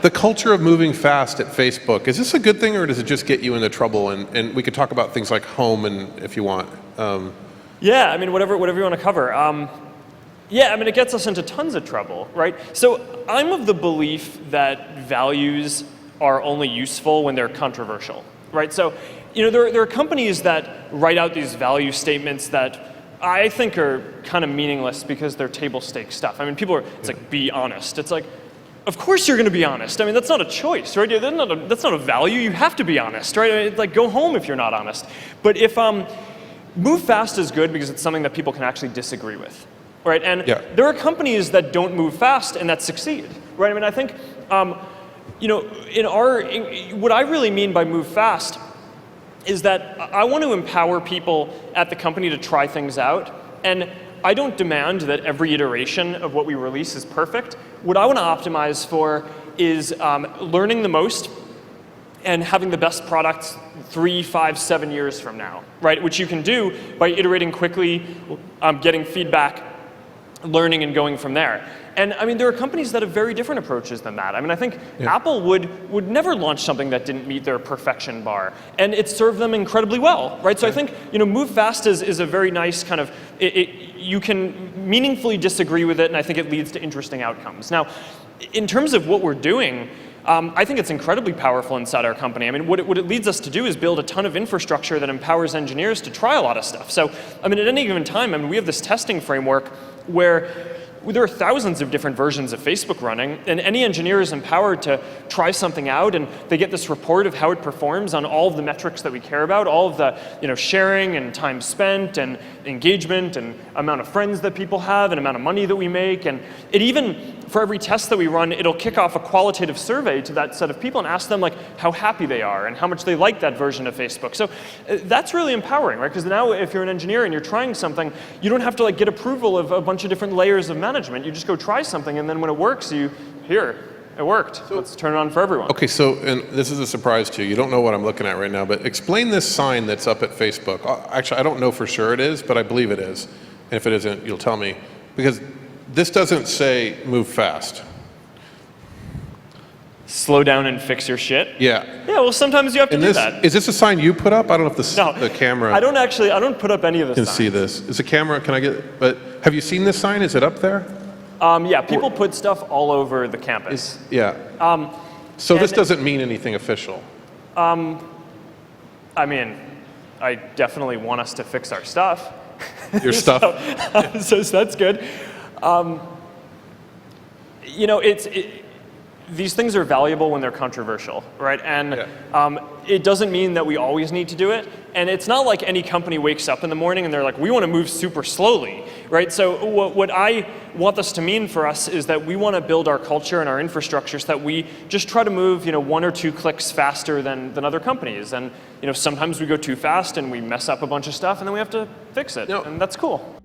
The culture of moving fast at Facebook, is this a good thing or does it just get you into trouble? And we could talk about things like home and if you want. Yeah, I mean, whatever you want to cover. Yeah, I mean, it gets us into tons of trouble, right? So I'm of the belief that values are only useful when they're controversial, right? So, there are companies that write out these value statements that I think are kind of meaningless because they're table stake stuff. I mean, it's like, be honest. It's like, of course you're going to be honest. I mean, that's not a choice, right? That's not a value. You have to be honest, right? I mean, like, go home if you're not honest. But if move fast is good because it's something that people can actually disagree with, right? And there are companies that don't move fast and that succeed, right? I mean, I think, what I really mean by move fast is that I want to empower people at the company to try things out. And I don't demand that every iteration of what we release is perfect. What I want to optimize for is learning the most and having the best products 3, 5, 7 years from now, right? Which you can do by iterating quickly, getting feedback, learning and going from there. And I mean, there are companies that have very different approaches than that. I mean, I think Apple would never launch something that didn't meet their perfection bar, and it served them incredibly well, right? So I think, move fast is a very nice kind of, you can meaningfully disagree with it, and I think it leads to interesting outcomes. Now, in terms of what we're doing, I think it's incredibly powerful inside our company. I mean, what it leads us to do is build a ton of infrastructure that empowers engineers to try a lot of stuff. So, I mean, at any given time, I mean, we have this testing framework where there are thousands of different versions of Facebook running, and any engineer is empowered to try something out, and they get this report of how it performs on all of the metrics that we care about, all of the sharing and time spent and engagement and amount of friends that people have and amount of money that we make. And it even, for every test that we run, it'll kick off a qualitative survey to that set of people and ask them like how happy they are and how much they like that version of Facebook. So that's really empowering, right? Because now if you're an engineer and you're trying something, you don't have to get approval of a bunch of different layers of management. You just go try something, and then when it works, it worked. So let's turn it on for everyone. Okay, so, and this is a surprise to you. You don't know what I'm looking at right now, but explain this sign that's up at Facebook. Actually, I don't know for sure it is, but I believe it is. And if it isn't, you'll tell me. Because this doesn't say move fast. Slow down and fix your shit? Yeah. Yeah, well, sometimes you have to do that. Is this a sign you put up? I don't know if the camera. I don't put up any of the signs. Can see this. Is the camera, can I get, but have you seen this sign? Is it up there? Yeah, people put stuff all over the campus. So this doesn't mean anything official? I mean, I definitely want us to fix our stuff. Your stuff? So that's good. These things are valuable when they're controversial, right? And it doesn't mean that we always need to do it. And it's not like any company wakes up in the morning and they're like, we want to move super slowly, right? So what I want this to mean for us is that we want to build our culture and our infrastructure so that we just try to move, 1 or 2 clicks faster than other companies. And sometimes we go too fast and we mess up a bunch of stuff, and then we have to fix it, and that's cool.